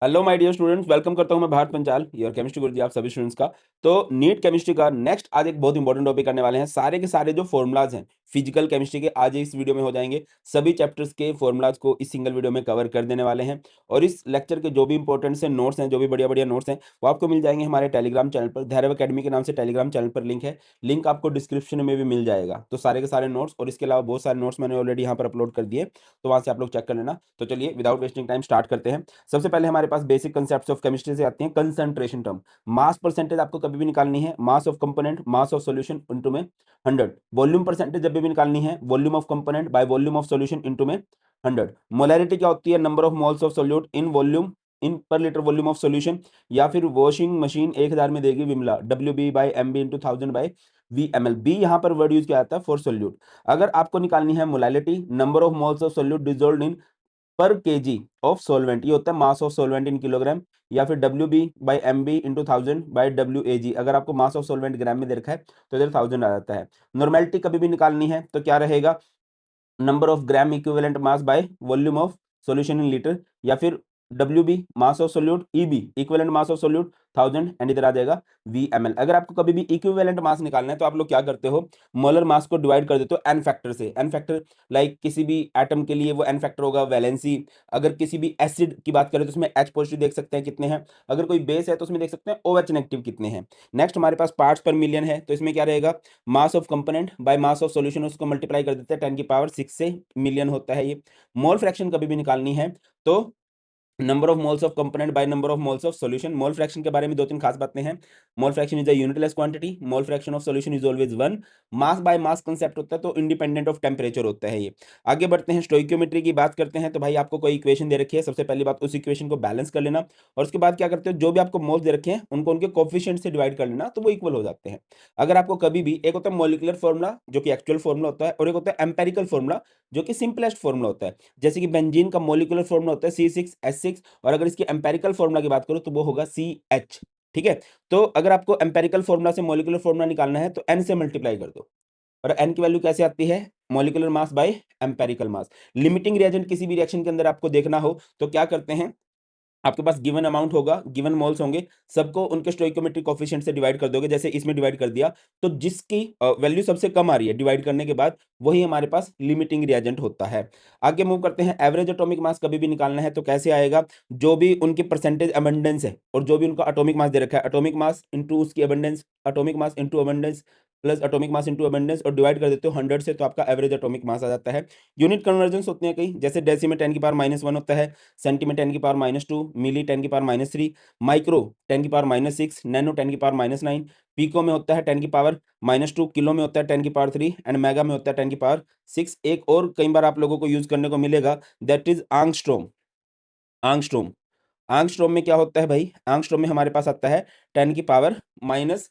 Hello my dear students, welcome करता हूं मैं भारत पंचाल, योर केमिस्ट्री गुरुजी आप सभी स्टूडेंट्स का। तो नीट केमिस्ट्री का नेक्स्ट आज एक बहुत इंपॉर्टेंट टॉपिक करने वाले हैं। सारे के सारे जो फॉर्मुलाज हैं फिजिकल केमिस्ट्री के आज इस वीडियो में हो जाएंगे। सभी चैप्टर्स के फॉर्मुलाज को इस सिंगल वीडियो में कवर कर देने वाले हैं और इस लेक्चर के जो भी इंपॉर्टेंट से नोट्स हैं, जो भी बढ़िया बढ़िया नोट्स हैं, वो आपको मिल जाएंगे हमारे टेलीग्राम चैनल पर। धैर्य अकेडमी के नाम से टेलीग्राम चैनल पर लिंक है, लिंक आपको डिस्क्रिप्शन में भी मिल जाएगा। तो सारे के सारे नोट्स और इसके अलावा बहुत सारे नोट्स मैंने ऑलरेडी यहाँ पर अपलोड कर दिए, तो वहाँ से आप लोग चेक कर लेना। तो चलिए विदाउट वेस्टिंग टाइम स्टार्ट करते हैं। सबसे पहले हमारे पास बेसिक कंसेप्ट्स ऑफ केमिस्ट्री से आती हैं कंसंट्रेशन टर्म। मास परसेंटेज आपको कभी भी निकालनी है, mass of component mass of solution into में 100। वॉल्यूम परसेंटेज जब भी निकालनी है, volume of component by volume of solution into में 100। मोलैरिटी क्या होती है? Number of moles of solute in volume इन पर लीटर वॉल्यूम ऑफ सॉल्यूशन। या फिर वॉशिंग मशीन 1000 में देगी Vimla, WB/MB into 1000/VML। B यहाँ पर वर्ड यूज किया जाता है फॉर सोल्यूट। अगर आपको निकालनी है molality, number of moles of solute dissolved इन पर केजी ऑफ सॉल्वेंट, ये होता है mass of solvent in kilogram. या फिर WB/MB इंटू 1000/WAG। अगर आपको मास ऑफ सॉल्वेंट ग्राम में दे रखा है तो इधर 1000 आ जाता है। नॉर्मेलिटी कभी भी निकालनी है तो क्या रहेगा? Number of gram equivalent mass by volume of solution in litre. या फिर WB mass of solute, EB equivalent mass of solute 1000 and इधर आ जाएगा VML। अगर आपको कभी भी इक्विवेलेंट मास निकालना है तो आप लोग क्या करते हो, मोलर मास को डिवाइड कर देते हो एन फैक्टर से। एन फैक्टर लाइक किसी भी एटम के लिए वो एन फैक्टर होगा वैलेंसी। अगर किसी भी एसिड की बात करें तो उसमें H पॉजिटिव देख सकते हैं कितने हैं। अगर कोई बेस है तो उसमें देख सकते हैं OH नेगेटिव कितने हैं। नेक्स्ट हमारे पास पार्ट्स पर मिलियन है, तो इसमें क्या रहेगा? Mass of component by mass of solution, उसको मल्टीप्लाई कर देते हैं 10 की पावर 6 से, मिलियन होता है ये। मोल फ्रैक्शन कभी भी निकालनी है तो number of moles of component by number of moles of solution. Mole fraction के बारे में दो तीन खास बातें हैं। Mole fraction is a unitless quantity, mole fraction of solution is always 1। Mass by mass concept होता है तो इंडिपेंडेंट ऑफ टेंपरेचर होता है ये। आगे बढ़ते हैं, स्टोइकियोमेट्री की बात करते हैं। तो भाई आपको कोई इक्वेशन दे रखी है, सबसे पहली बात उस इक्वेशन को बैलेंस कर लेना और उसके बाद क्या करते हो, जो भी आपको मोल्स दे रखे हैं उनको उनके कोफिशिएंट से डिवाइड कर लेना तो वो इक्वल हो जाते हैं। अगर आपको कभी भी, एक होता है मॉलिक्यूलर फॉर्मूला जो कि एक्चुअल फॉर्मूला होता है, और एक होता है एम्पेरिकल फॉर्मूला जो कि सिंपलेस्ट फॉर्मूला होता है। जैसे कि बेंजीन का मॉलिक्यूलर फॉर्मूला होता है C6H6, और अगर इसके एम्पेरिकल फॉर्मूला की बात करो तो वो होगा CH। ठीक है, तो अगर आपको एम्पेरिकल फॉर्मूला से मॉलिक्यूलर फॉर्मूला निकालना है तो N से मल्टीप्लाई कर दो। और N की वैल्यू कैसे आती है? Molecular mass by empirical mass. Limiting reagent किसी भी रिएक्शन के अंदर आपको देखना हो तो क्या करते हैं, आपके पास गिवन अमाउंट होगा, गिवन मोल्स होंगे, सबको उनके स्टोइकियोमेट्रिक कोएफिशिएंट से डिवाइड कर दोगे। जैसे इसमें डिवाइड कर दिया तो जिसकी वैल्यू सबसे कम आ रही है डिवाइड करने के बाद, वही हमारे पास लिमिटिंग रिएजेंट होता है। आगे मूव करते हैं, एवरेज एटॉमिक मास कभी भी निकालना है तो कैसे आएगा? जो भी उनकी परसेंटेज अबंडेंस है और जो भी उनका एटॉमिक मास दे रखा है, एटॉमिक मास इनटू उसकी abundance, atomic mass into abundance plus atomic mass into abundance, और डिवाइड कर देते हो 100 से, तो आपका एवरेज एटॉमिक मास आ जाता है। यूनिट कन्वर्जन्स होते हैं कई, जैसे डेसी में 10 की पावर -1 होता है, सेंटी में 10 की पावर -2, मिली 10 की पावर -3, माइक्रो 10 की पावर -6, नैनो 10 की पावर -9, पीको में होता है 10 की पावर -2, किलो में होता है 10 की पावर 3 एंड मेगा में होता है 10 की पावर 6। एक और कई बार आप लोगों को यूज करने को मिलेगा, दैट इज आंगस्ट्रोम। आंगस्ट्रोम, आंगस्ट्रोम में क्या होता है भाई? आंगस्ट्रोम में हमारे पास आता है 10 की पावर -10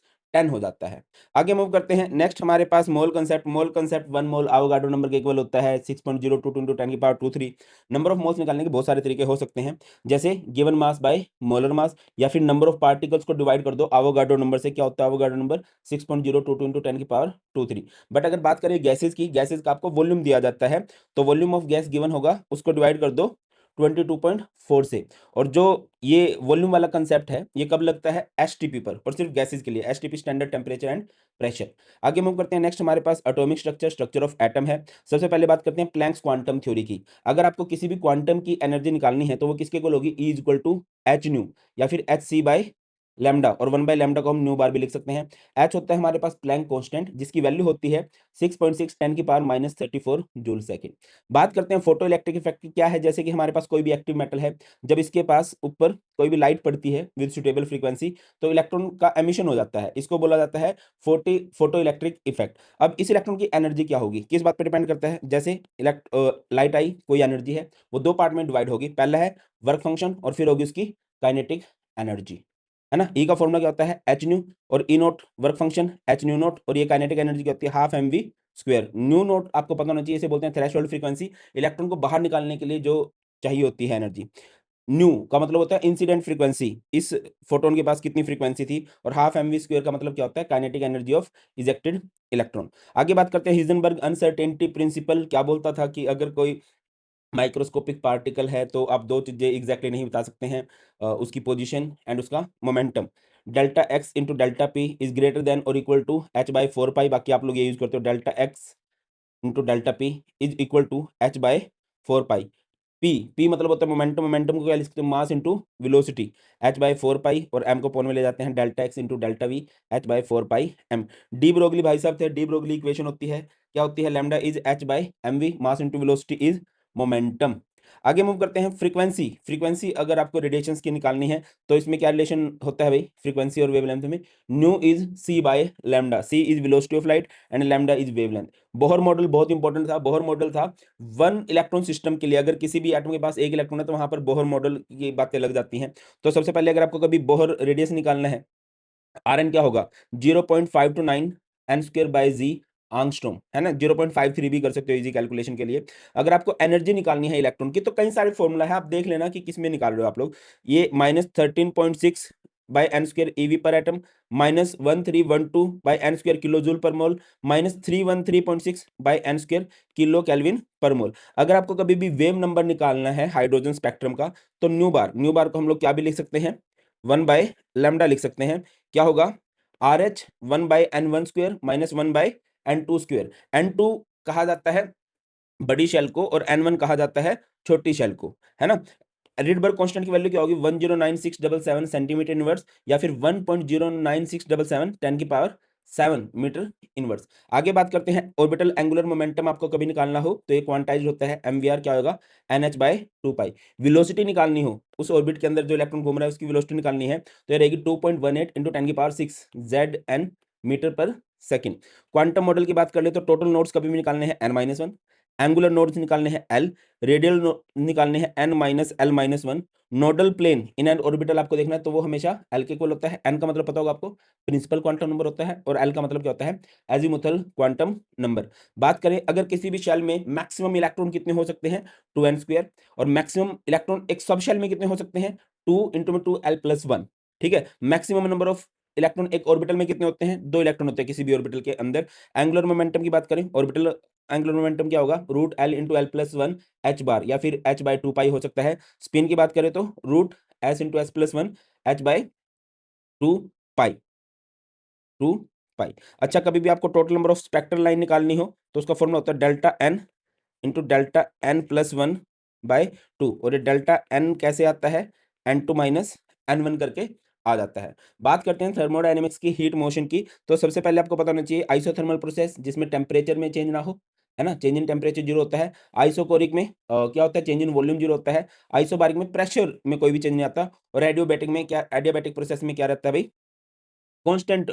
हो जाता है। आगे मूव करते हैं, नेक्स्ट हमारे पास मोल कंसेप्ट। मोल कंसेप्ट 1 मोल एवोगाड्रो नंबर के इक्वल होता है 6.02 इंटू 10 की पावर 23। नंबर ऑफ मोल्स निकालने के बहुत सारे तरीके हो सकते हैं, जैसे given mass by molar mass, या फिर नंबर ऑफ पार्टिकल्स को डिवाइड कर दो एवोगाड्रो नंबर से। क्या होता है एवोगाड्रो नंबर? 6.022 इंटू 10 की पावर 23। बट अगर बात करें गैसेज की, गैसेज का आपको वॉल्यूम दिया जाता है, तो वॉल्यूम ऑफ गैस गिवन होगा, उसको डिवाइड कर दो 22.4 से। और जो ये वॉल्यूम वाला कंसेप्ट है ये कब लगता है? एसटीपी पर, और सिर्फ गैसेस के लिए, STP standard temperature and pressure. आगे मूव करते हैं, नेक्स्ट हमारे पास atomic structure, structure of atom है। सबसे पहले बात करते हैं प्लैंक्स क्वांटम थ्योरी की। अगर आपको किसी भी क्वांटम की एनर्जी निकालनी है तो वो किसके इक्वल होगी? E equal to H nu, या फिर HC बाय लैम्डा, और 1 बाय लैम्डा को हम न्यू बार भी लिख सकते हैं। H होता है हमारे पास प्लैंक कांस्टेंट, जिसकी वैल्यू होती है 6.6 10 की पावर -34 जूल सेकंड। बात करते हैं फोटो इलेक्ट्रिक इफेक्ट की, क्या है? जैसे कि हमारे पास कोई भी एक्टिव मेटल है, जब इसके पास ऊपर कोई भी लाइट पड़ती है विद सुटेबल फ्रीक्वेंसी तो इलेक्ट्रॉन का एमिशन हो जाता है, इसको बोला जाता है फोटो इलेक्ट्रिक इफेक्ट। अब इस इलेक्ट्रॉन की एनर्जी क्या होगी, किस बात पर डिपेंड करता है? जैसे लाइट आई, कोई एनर्जी है, वो दो पार्ट में डिवाइड होगी, पहला है वर्क फंक्शन और फिर होगी उसकी काइनेटिक एनर्जी, है ना। ई का फॉर्मूला क्या होता है? एच न्यू, और E naught work function h nu naught, और ये काइनेटिक एनर्जी क्या होती है? Half mv square. Nu naught आपको पता होना चाहिए, इसे बोलते हैं थ्रेशोल्ड फ्रीक्वेंसी, इलेक्ट्रॉन को बाहर निकालने के लिए जो चाहिए होती है एनर्जी। न्यू का मतलब होता है इंसिडेंट फ्रीक्वेंसी, इस फोटोन के पास कितनी फ्रीक्वेंसी थी, और हाफ mv स्क्वायर का मतलब क्या होता है? Kinetic energy of ejected electron. आगे बात करते हैं हिजनबर्ग अनसर्टेनिटी प्रिंसिपल क्या बोलता था कि अगर कोई माइक्रोस्कोपिक पार्टिकल है तो आप दो चीजें एग्जैक्टली नहीं बता सकते हैं, उसकी पोजीशन एंड उसका momentum. Delta x into delta p is greater than और equal to h by four pi, बाकी आप लोग ये यूज करते हो, delta x into delta p is equal to h by four pi. P मतलब होता है मोमेंटम, मोमेंटम को क्या लिख सकते हैं, mass into velocity, H by four pi, और एम को पॉन में ले जाते हैं, delta x into delta V H by four pi M. De Broglie भाई साहब थे, डी ब्रोगली इक्वेशन होती है, क्या होती है, lambda is H by M V, mass into velocity is momentum. आगे मूव करते हैं फ्रीक्वेंसी। फ्रीक्वेंसी अगर आपको रेडिएशंस की निकालनी है तो इसमें क्या रिलेशन होता है भाई फ्रीक्वेंसी और वेवलेंथ में, nu is C by lambda, C is velocity of light and lambda is wavelength. Bohr model बहुत इंपॉर्टेंट था, बोहर मॉडल था वन इलेक्ट्रॉन सिस्टम के लिए, अगर किसी भी एटम के पास एक इलेक्ट्रॉन है तो वहां पर बोहर मॉडल की बातें लग जाती हैं। तो सबसे पहले अगर आपको कभी बोहर रेडियस निकालना है, आर एन क्या होगा 0.529 एन स्क्र बाय जी आंगस्ट्रोम, है ना, 0.53 भी कर सकते हो इजी कैलकुलेशन के लिए। अगर आपको एनर्जी निकालनी है इलेक्ट्रॉन की तो कई सारे फॉर्मूला है, आप देख लेना कि किस में निकाल रहे हो आप लोग। ये -13.6 by n square eV per atom, -1312 by n square kilo joule per mole, -313.6 by n square kilo kelvin per mole. अगर आपको कभी भी वेव नंबर निकालना है हाइड्रोजन स्पेक्ट्रम का तो न्यू बार को हम लोग क्या भी लिख सकते हैं, 1 बाय लैम्डा लिख सकते हैं। क्या होगा, R H 1/n1² minus 1/n2²। n2 कहा जाता है बड़ी शेल को और n1 कहा जाता है छोटी शेल को, है ना। रिडबर्ग कांस्टेंट की वैल्यू क्या होगी, 109677 सेंटीमीटर इनवर्स, या फिर 1.09677 10 की पावर 7 मीटर इनवर्स। आगे बात करते हैं ऑर्बिटल एंगुलर मोमेंटम, आपको कभी निकालना हो तो ये क्वांटाइज्ड होता है, mvr क्या होगा nh/2 पाई। वेलोसिटी निकालनी हो उस ऑर्बिट के अंदर जो इलेक्ट्रॉन घूम रहा है उसकी वेलोसिटी निकालनी है तो ये रहेगी 2.18 इंटू 10 की पावर 6 Zn मीटर पर सेकंड। क्वांटम मॉडल की बात कर ले तो टोटल नोड्स कभी भी निकालने हैं n-1, एंगुलर नोड्स निकालने हैं l, रेडियल निकालने हैं n-l-1, nodal plane in and orbital आपको देखना है तो वो हमेशा l के इक्वल होता है। n का मतलब पता होगा आपको, प्रिंसिपल क्वांटम नंबर होता है, और l का मतलब क्या होता है, एजीमुथल क्वांटम नंबर। बात करें अगर किसी भी शेल में मैक्सिमम इलेक्ट्रॉन कितने हो सकते हैं 2n², और मैक्सिमम इलेक्ट्रॉन एक सब शेल में कितने हो सकते हैं 2 × 2l+1, ठीक है। मैक्सिमम नंबर ऑफ इलेक्ट्रॉन एक ऑर्बिटल में कितने होते हैं, 2 इलेक्ट्रॉन होते हैं किसी भी ऑर्बिटल के अंदर। एंगुलर मोमेंटम की बात करें, ऑर्बिटल एंगुलर मोमेंटम क्या होगा, √L × l+1 h बार, या फिर h/2 पाई हो सकता है। स्पिन की बात करें तो √S × s+1 h/2 पाई, 2 पाई। अच्छा, कभी भी आपको total number of spectral line निकालनी हो तो उसका फॉर्मूला होता है delta n into delta n+1/2, और ये डेल्टा n कैसे आता है, n2 माइनस n1 करके आ जाता है। बात करते हैं थर्मोडायनेमिक्स की, हीट मोशन की। तो सबसे पहले आपको पता होना चाहिए आइसोथर्मल प्रोसेस जिसमें टेम्परेचर में चेंज ना हो, है ना, चेंज इन टेम्परेचर जीरो होता है। आइसोकोरिक में क्या होता है, चेंज इन वॉल्यूम जीरो होता है। आइसोबारिक में प्रेशर में कोई भी चेंज नहीं आता। और एडियोबैटिक में क्या, एडियाबैटिक प्रोसेस में क्या रहता है भाई, कांस्टेंट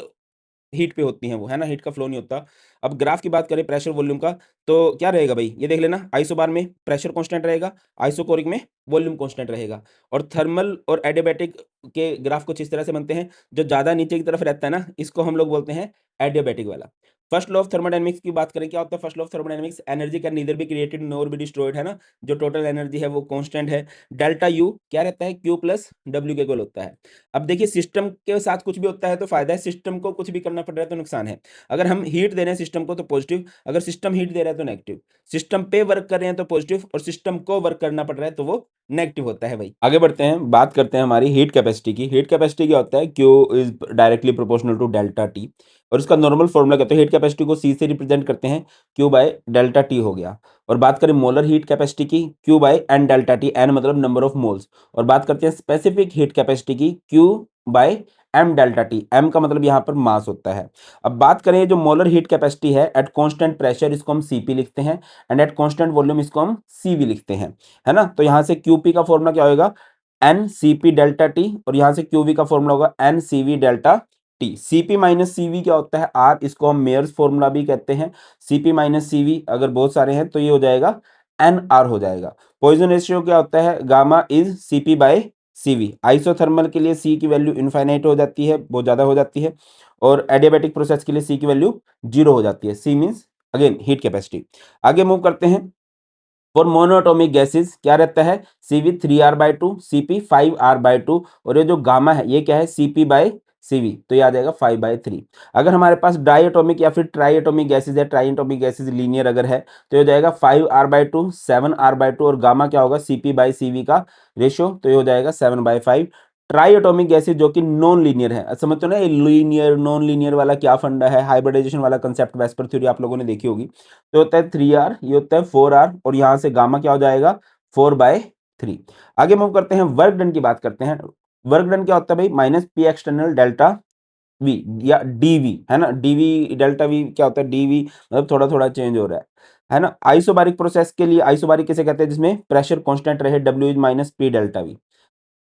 हीट पे होती हैं वो, है ना, हीट का फ्लो नहीं होता। अब ग्राफ की बात करें प्रेशर वॉल्यूम का तो क्या रहेगा भाई, ये देख लेना, आइसोबार में प्रेशर कांस्टेंट रहेगा, आइसोकोरिक में वॉल्यूम कांस्टेंट रहेगा। और थर्मल और एडियाबैटिक के ग्राफ कुछ इस तरह से बनते हैं, जो ज्यादा नीचे की तरफ रहता है ना इसको हम लोग बोलते हैं एडियाबैटिक वाला। फर्स्ट लॉ ऑफ थर्मोडायनेमिक्स की बात करें, क्या होता है first law of thermodynamics, energy can neither be created nor be destroyed, है ना, जो टोटल एनर्जी है वो कांस्टेंट है। डेल्टा यू क्या रहता है, क्यू प्लस डब्ल्यू के इक्वल होता है। अब देखिए सिस्टम के साथ कुछ भी होता है तो फायदा है, सिस्टम को कुछ भी करना पड़ रहा है तो नुकसान है। अगर हम हीट दे रहे हैं सिस्टम को तो पॉजिटिव, अगर सिस्टम हीट दे रहा है तो नेगेटिव। सिस्टम पे वर्क कर रहे हैं तो पॉजिटिव, और सिस्टम को वर्क करना पड़ रहा है तो वो नेगेटिव होता है भाई। आगे बढ़ते हैं, बात करते हैं हमारी हीट कैपेसिटी की। हीट कैपेसिटी क्या होता है, Q is directly proportional to delta T, और इसका नॉर्मल फॉर्मूला कहते हैं, हीट कैपेसिटी को सी से रिप्रेजेंट करते हैं, क्यू बाय डेल्टा टी हो गया। और बात करें मोलर हीट कैपेसिटी की, Q by N delta T, N मतलब नंबर ऑफ मोल्स। और बात करते हैं स्पेसिफिक हीट कैपेसिटी की, Q by M delta T, M का मतलब यहां पर मास होता है। अब बात करें जो मोलर हीट कैपेसिटी है एट कांस्टेंट प्रेशर, इसको हम सीपी लिखते हैं, एंड एट कांस्टेंट वॉल्यूम इसको हम सीवी लिखते हैं, है ना। तो यहां से क्यूपी का फॉर्मूला क्या होगा, एन सीपी डेल्टा टी, और यहां से क्यूवी का फॉर्मूला होगा N C V delta T. C P minus C V क्या होता है आर, इसको हम मेयर्स फॉर्मूला भी कहते हैं। सीपी माइनस सीवी अगर बहुत सारे हैं तो ये हो जाएगा एन आर हो जाएगा। पॉइजन रेशियो क्या होता है, gamma is CP by CV. Isothermal के लिए सी की वैल्यू इनफाइनाइट हो जाती है, बहुत ज्यादा हो जाती है, और एडियाबैटिक प्रोसेस के लिए सी की वैल्यू 0 हो जाती है। सी मींस अगेन हीट कैपेसिटी। आगे मूव करते हैं, फॉर मोनोएटॉमिक गैसेस क्या रहता है, सीवी 3r/2, सीपी 5r/2, और ये जो गामा है ये क्या है, सीपी बाय Cv, तो ये आ जाएगा 5/3। अगर हमारे पास डाई एटॉमिक या फिर ट्राई एटॉमिक गैसेज है, ट्राई एटॉमिक गैसेज लीनियर अगर है तो ये हो जाएगा 5r/2, 7r/2 और गामा क्या होगा Cp/Cv का रेशियो, तो ये हो जाएगा 7/5। ट्राई एटॉमिक गैसेज जो कि नॉन लीनियर है, समझते हो ना, ये लीनियर नॉन लीनियर वाला क्या फंडा है, हाइब्रिडाइजेशन वाला कंसेप्ट वेस्पर थ्योरी आप लोगों ने देखी होगी। तो होता है 3r, ये होता है 4r और यहाँ से गामा क्या हो जाएगा 4/3। आगे मूव करते हैं, वर्क डन की बात करते हैं। वर्क डन क्या होता है भाई, minus P external delta we या डीवी, है ना, डीवी डेल्टा वी क्या होता है, डीवी मतलब थोड़ा थोड़ा चेंज हो रहा है ना। आइसोबारिक प्रोसेस के लिए आइसोबारिक किसे कहते हैं, जिसमें प्रेशर कांस्टेंट रहे, W is minus P delta we.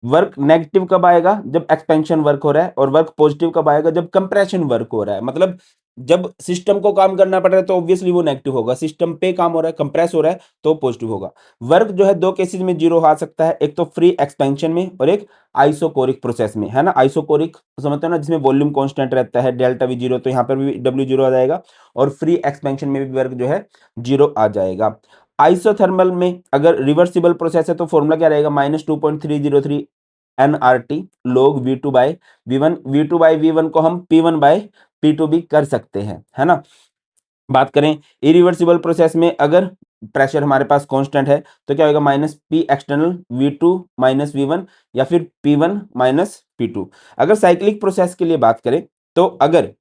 Work negative कब आएगा, जब एक्सपेंशन वर्क हो रहा है, और वर्क पॉजिटिव कब आएगा, जब कंप्रेशन वर्क हो रहा है। मतलब जब सिस्टम को काम करना पड़ रहा है तो ऑब्वियसली वो नेगेटिव होगा, सिस्टम पे काम हो रहा है, कंप्रेस हो रहा है तो पॉजिटिव होगा। वर्क जो है दो केसेस में जीरो आ सकता है, एक तो फ्री एक्सपेंशन में और एक आइसोकोरिक प्रोसेस में, है ना। आइसोकोरिक समझते हो ना, जिसमें वॉल्यूम कांस्टेंट रहता है, डेल्टा वी जीरो, तो यहाँ पर भी डब्ल्यू जीरो आ जाएगा, और फ्री एक्सपेंशन में भी वर्क जो है जीरो आ जाएगा। आइसोथर्मल में अगर रिवर्सिबल प्रोसेस है तो फॉर्मूला क्या रहेगा, -2.303 nRT log V2/V1, V2/V1 को हम P1/P2 भी कर सकते हैं, है ना। बात करें इरिवर्सिबल प्रोसेस में, अगर प्रेशर हमारे पास कांस्टेंट है तो क्या होगा, minus P external V2 minus V1 या फिर P1 माइनस P2। अगर साइक्लिक प्रोसेस के लिए बात करें तो अगर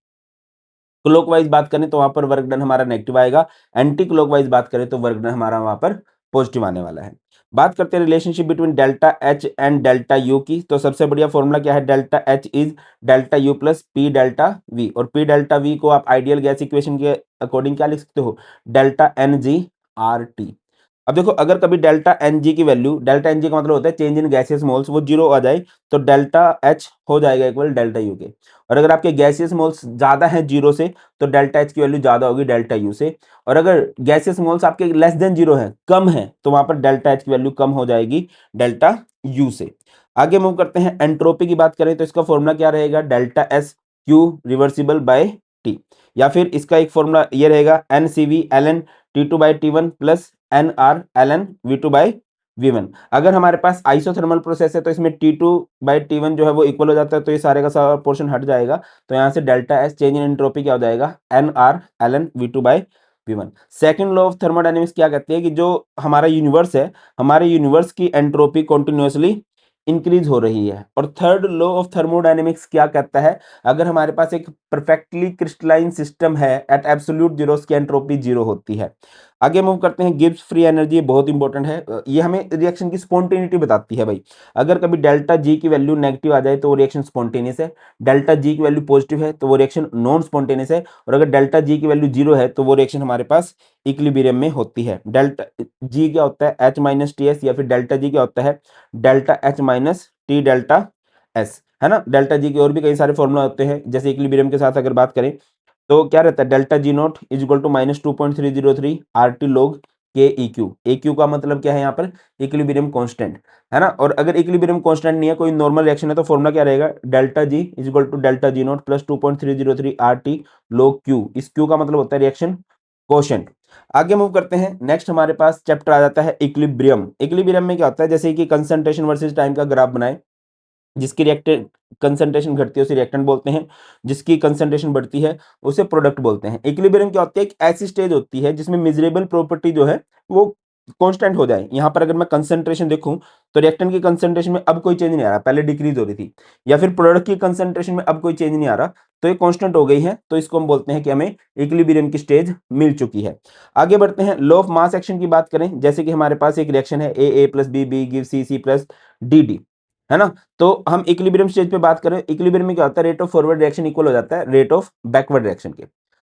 क्लॉकवाइज बात करें तो वहां पर वर्क डन हमारा नेगेटिव आएगा, एंटी क्लॉकवाइज बात करें तो वर्क डन हमारा वहां पर पॉजिटिव आने वाला है। बात करते हैं relationship between delta H and delta U की, तो सबसे बढ़िया फॉर्मूला क्या है, delta H is delta U plus P delta V, और पी डेल्टा वी को आप आइडियल गैस इक्वेशन के अकॉर्डिंग क्या लिख सकते हो, delta N G R T. अब देखो, अगर कभी डेल्टा एन जी की वैल्यू, डेल्टा एन जी का मतलब होता है चेंज इन गैसियस मोल्स, वो जीरो आ जाए तो डेल्टा एच हो जाएगा इक्वल डेल्टा यू के, और अगर आपके गैसियस मोल्स ज्यादा है जीरो से तो डेल्टा एच की वैल्यू ज्यादा होगी डेल्टा यू से, और अगर गैसियस मोल्स आपके लेस देन जीरो है, कम है, तो वहां पर डेल्टा एच की वैल्यू कम हो जाएगी डेल्टा यू से। आगे मूव करते हैं, एंट्रोपी की बात करें तो इसका फॉर्मूला क्या रहेगा, delta S Q reversible by T, या फिर इसका एक फॉर्मूला ये रहेगा N C V L N T2/T1 plus NR V2/V1। अगर हमारे पास आइसोथर्मल प्रोसेस है तो इसमें T2/T1 जो है वो इक्वल हो जाता है, तो ये सारे का सारा पोर्शन हट जाएगा, तो यहाँ से delta S change in entropy क्या हो जाएगा, NR V2/V1। Second law of thermodynamics क्या कहती है कि जो हमारा यूनिवर्स है, हमारे यूनिवर्स की एंट्रोपी कॉन्टिन्यूसली इंक्रीज हो रही है। और थर्ड लॉ ऑफ थर्मोडायनेमिक्स क्या कहता है, अगर हमारे पास एक परफेक्टली क्रिस्टलाइन सिस्टम है एट एब्सोल्यूट जीरो, की एंट्रोपी जीरो होती है। आगे मूव करते हैं, गिब्स फ्री एनर्जी बहुत इंपॉर्टेंट है, ये हमें रिएक्शन की स्पॉन्टेनिटी बताती है भाई। अगर कभी डेल्टा जी की वैल्यू नेगेटिव आ जाए तो वो रिएक्शन स्पॉन्टेनियस है, डेल्टा जी की वैल्यू पॉजिटिव है तो वो रिएक्शन नॉन स्पॉन्टेनियस है, और अगर डेल्टा जी की वैल्यू जीरो है तो वो रिएक्शन हमारे पास इक्विलिब्रियम में होती है। डेल्टा जी क्या होता है, एच माइनस टी एस, या फिर डेल्टा जी क्या होता है, delta H minus T delta S, है ना। डेल्टा जी के और भी कई सारे फॉर्मूला होते हैं, जैसे इक्विलिब्रियम के साथ अगर बात करें तो क्या रहता है, delta G naught is equal to -2.303 R T log K E Q. A Q का मतलब क्या है यहाँ पर, इक्विलिब्रियम कांस्टेंट, है ना। और अगर इक्विलिब्रियम कांस्टेंट नहीं है, कोई नॉर्मल रिएक्शन है, तो फॉर्मूला क्या रहेगा, delta G is equal to delta G naught plus 2.303 R T log Q. इस क्यू का मतलब होता है रिएक्शन कोशेंट। आगे मूव करते हैं, नेक्स्ट हमारे पास चैप्टर आ जाता है इक्विलिब्रियम। इक्विलिब्रियम में क्या होता है, जैसे कि कंसंट्रेशन वर्सेस टाइम का ग्राफ बनाए, जिसकी रिएक्टेंट कंसंट्रेशन घटती है उसे रिएक्टेंट बोलते हैं, जिसकी कंसंट्रेशन बढ़ती है उसे प्रोडक्ट बोलते हैं। इक्विलिब्रियम क्या होती है, एक ऐसी स्टेज होती है जिसमें मेजरेबल प्रॉपर्टी जो है वो कांस्टेंट हो जाए। यहाँ पर अगर मैं कंसंट्रेशन देखूं तो रिएक्टेंट की कंसंट्रेशन में अब कोई चेंज नहीं आ रहा, पहले डिक्रीज हो रही थी, या फिर प्रोडक्ट की कंसंट्रेशन में अब कोई चेंज नहीं आ रहा, तो ये कांस्टेंट हो गई है, तो इसको हम बोलते हैं कि हमें इक्विलिब्रियम की स्टेज मिल चुकी है। आगे बढ़ते हैं, लॉ ऑफ मास एक्शन की बात करें, जैसे कि हमारे पास एक रिएक्शन है A plus B give C plus D, है ना। तो हम इक्विलिब्रियम स्टेज पे बात करें, इक्विलिब्रियम में क्या होता है, rate of forward reaction equal हो जाता है रेट ऑफ बैकवर्ड रिएक्शन के।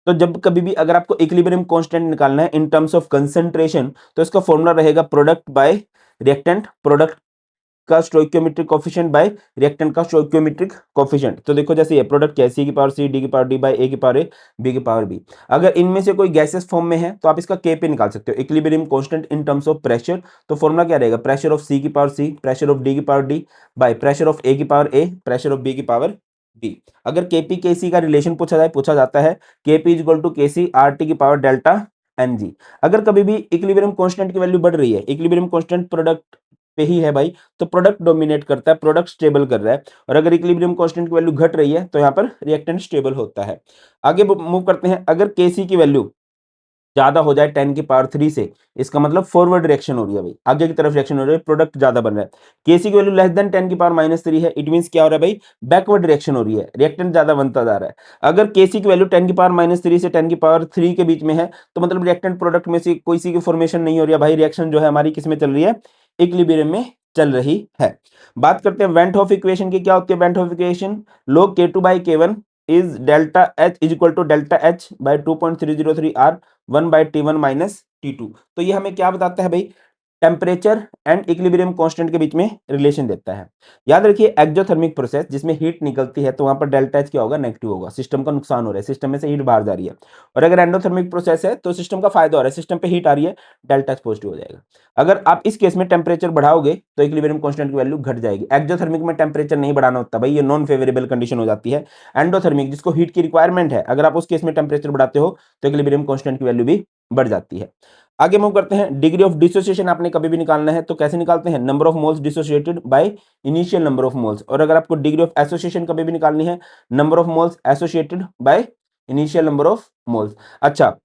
तो जब कभी भी अगर आपको इक्विलिब्रियम कांस्टेंट निकालना है इन टर्म्स ऑफ कंसंट्रेशन, तो इसका फॉर्मूला रहेगा प्रोडक्ट बाय रिएक्टेंट, प्रोडक्ट का स्टोइकियोमेट्रिक कोफिशिएंट बाय रिएक्टेंट का स्टोइकियोमेट्रिक कोफिशिएंट। तो देखो जैसे ये प्रोडक्ट क्या है, सी की पावर सी, डी की पावर डी बाय ए की पावर ए, बी की पावर बी। अगर इनमें से कोई गैसेस फॉर्म में है तो आप इसका केपी निकाल सकते हो, equilibrium constant in terms of pressure. तो फॉर्मूला क्या रहेगा, प्रेशर ऑफ सी की power C, pressure of D की power D by pressure of A की power A, pressure of B की पावर बी। अगर केपी केसी का रिलेशन पूछा जाता है, KP is equal to KC R T की पावर डेल्टा एन जी। अगर कभी भी इक्विलिब्रियम कांस्टेंट की वैल्यू बढ़ रही है, इक्विलिब्रियम कांस्टेंट प्रोडक्ट पे ही है भाई, तो प्रोडक्ट डोमिनेट करता है, प्रोडक्ट स्टेबल कर रहा है। और अगर इक्विलिब्रियम कांस्टेंट की वैल्यू घट रही है तो यहाँ पर रिएक्टेंट स्टेबल होता है। आगे मूव करते हैं, अगर केसी की वैल्यू ज्यादा हो जाए 10 की पावर 3 से, इसका मतलब फॉरवर्ड रिएक्शन हो रही है भाई, आगे की तरफ रिएक्शन हो रही है, प्रोडक्ट ज्यादा बन रहा है। केसी की वैल्यू लेस देन 10 की पावर -3 है, इट मींस क्या हो रहा है भाई, बैकवर्ड रिएक्शन हो रही है, रिएक्टेंट ज्यादा बनता जा रहा है। अगर केसी की वैल्यू 10 की पावर -3 से 10 की पावर 3 के बीच में है, तो मतलब रिएक्टेंट प्रोडक्ट में से कोई सी की फॉर्मेशन नहीं हो रही है भाई, रिएक्शन जो है हमारी किस में चल रही है, इक्विलिब्रियम में चल रही है। बात करते हैं वेंट हॉफ इक्वेशन की, क्या होती है van't equation, log K2/K1 is delta H is equal to delta H by 2.303 R 1/T1 minus T2। तो ये हमें क्या बताता है भाई, टेम्परेचर एंड इक्विलिब्रियम कांस्टेंट के बीच में रिलेशन देता है। याद रखिए एक्सोथर्मिक प्रोसेस जिसमें हीट निकलती है तो वहां पर डेल्टा एच क्या होगा, नेगेटिव होगा, सिस्टम का नुकसान हो रहा है, सिस्टम में से हीट बाहर जा रही है। और अगर एंडोथर्मिक प्रोसेस है तो सिस्टम का फायदा हो रहा है, सिस्टम पे हीट आ रही है, डेल्टा एच पॉजिटिव हो जाएगा। अगर आप इस केस में टेम्परेचर बढ़ाओगे तो इक्विलिब्रियम कांस्टेंट की वैल्यू घट जाएगी। एक्सोथर्मिक में टेम्परेचर नहीं बढ़ाना होता भाई, ये नॉन फेवरेबल कंडीशन हो जाती है। एंडोथर्मिक जिसको हीट की रिक्वायरमेंट है, अगर आप उस केस में टेम्परेचर बढ़ाते हो तो इक्विलिब्रियम कांस्टेंट की वैल्यू भी बढ़ जाती है। आगे मूव करते हैं, डिग्री ऑफ डिसोसिएशन आपने कभी भी निकालना है तो कैसे निकालते हैं, number of moles dissociated by initial number of moles. और अगर आपको डिग्री ऑफ एसोसिएशन कभी भी निकालनी है, number of moles associated by initial number of moles. अच्छा,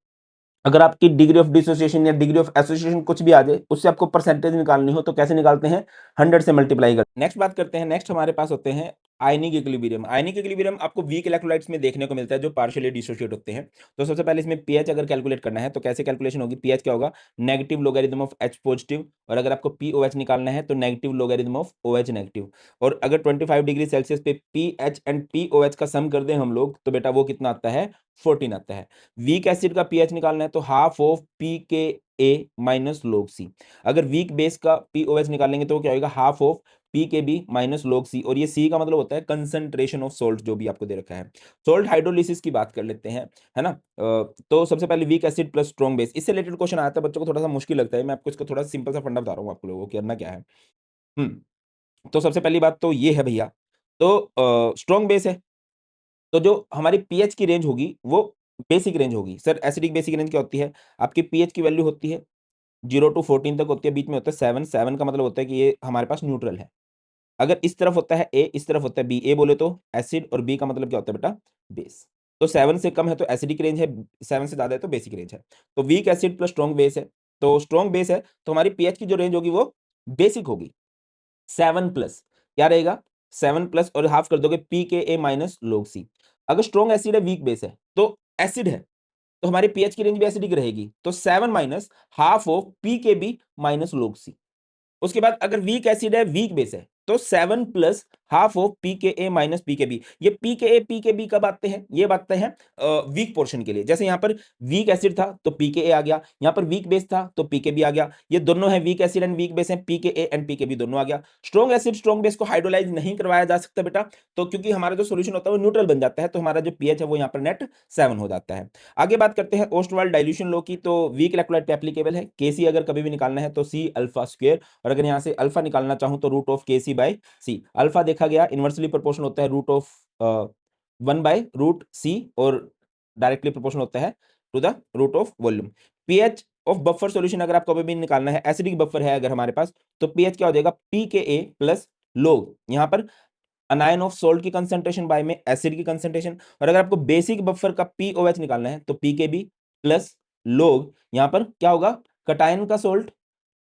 अगर आपकी डिग्री ऑफ डिसोसिएशन या डिग्री ऑफ एसोसिएशन कुछ भी आ जाए, उससे आपको परसेंटेज निकालनी हो तो कैसे निकालते हैं, 100 से मल्टीप्लाई करते हैं। नेक्स्ट बात करते हैं, नेक्स्ट हमारे पास होते हैं आयनिक इक्विलिब्रियम। आयनिक इक्विलिब्रियम आपको वीक इलेक्ट्रोलाइट्स में देखने को मिलता है जो पार्शियली डिसोसिएट होते हैं। तो सबसे पहले इसमें पीएच अगर कैलकुलेट करना है तो कैसे कैलकुलेशन होगी, पीएच क्या होगा, negative logarithm of H positive, और अगर आपको पीओएच निकालना है तो negative logarithm of O H negative. और अगर 25 डिग्री सेल्सियस पे पीएच एंड पीओएच का सम कर दें हम लोग तो बेटा वो कितना आता है, 14 आता है। वीक एसिड का पीएच निकालना है तो हाफ ऑफ पी के ए माइनस log सी। अगर वीक बेस का पीओएच निकालेंगे तो क्या होगा, हाफ ऑफ पी के बी माइनस log सी। और ये सी का मतलब होता है कंसंट्रेशन ऑफ सोल्ट, जो भी आपको दे रखा है। सोल्ट हाइड्रोलिसिस की बात कर लेते हैं, है ना। तो सबसे पहले weak acid plus strong base, इससे रिलेटेड क्वेश्चन आता है, बच्चों को थोड़ा सा मुश्किल लगता है, मैं आपको इसको थोड़ा सिंपल सा फंडा बता रहा हूँ, आपको लोगों को करना क्या है। तो सबसे पहली बात तो ये है भैया, तो स्ट्रॉन्ग बेस है तो जो हमारी पीएच की रेंज होगी वो बेसिक रेंज होगी। सर एसिडिक बेसिक रेंज क्या होती है, आपकी पीएच की वैल्यू होती है 0 टू 14 तक होती है, बीच में होता है 7, 7 का मतलब होता है कि ये हमारे पास न्यूट्रल है। अगर इस तरफ होता है ए, इस तरफ होता है बी, ए बोले तो एसिड और बी का मतलब क्या होता है बेटा, बेस। तो 7 से कम है तो एसिडिक रेंज है, 7 से ज्यादा है तो बेसिक रेंज है। तो weak acid plus strong base है, तो स्ट्रॉन्ग बेस है तो हमारी पीएच की जो रेंज होगी वो बेसिक होगी। 7 प्लस क्या रहेगा, 7 प्लस और हाफ कर दोगे पी के ए माइनस log सी। अगर स्ट्रॉन्ग एसिड है, वीक बेस है, तो एसिड है तो हमारी पीएच की रेंज भी एसिडिक रहेगी, तो 7 माइनस हाफ ऑफ पी के बी माइनस log सी। उसके बाद अगर वीक एसिड है, वीक बेस है, तो 7 प्लस हाफ ऑफ पी के ए माइनस पी के बी। ये पी के ए पी के बी कब आते हैं, ये बातें हैं वीक पोर्शन के लिए। जैसे यहाँ पर वीक एसिड था तो पी के ए आ गया, यहाँ पर वीक बेस था तो पी के बी आ गया, ये दोनों है weak acid and weak base है, पी के ए एंड पी के बी दोनों आ गया। स्ट्रॉन्ग एसिड स्ट्रॉन्ग बेस को हाइड्रोलाइज नहीं करवाया जा सकता बेटा, तो क्योंकि हमारा जो सोल्यूशन होता है वो न्यूट्रल बन जाता है, तो हमारा जो पीएच है वो यहाँ पर नेट 7 हो जाता है। आगे बात करते हैं ओस्टवाल्ड डाइल्यूशन लॉ की, तो वीक इलेक्ट्रोलाइट पे एप्लीकेबल है। केसी अगर कभी भी निकालना है तो सी अल्फा स्क्वायर, और अगर यहाँ से अल्फा निकालना चाहूं तो रूट ऑफ के सी बाय सी। अल्फा देखा गया इनवर्सली प्रोपोर्शनल होता है root of 1 by root C, और डायरेक्टली प्रोपोर्शनल होता है to the root of volume. PH of buffer solution अगर आपको अभी भी निकालना है, एसिडिक बफर है अगर हमारे पास, तो पीएच क्या हो जाएगा, पी के ए प्लस लोग, यहाँ पर अनायन ऑफ सोल्ट की कंसंट्रेशन बाय में एसिड की कंसंट्रेशन। और अगर आपको बेसिक बफर का पीओएच निकालना है तो पी के बी प्लस लोग, यहाँ पर क्या होगा, कटायन का salt,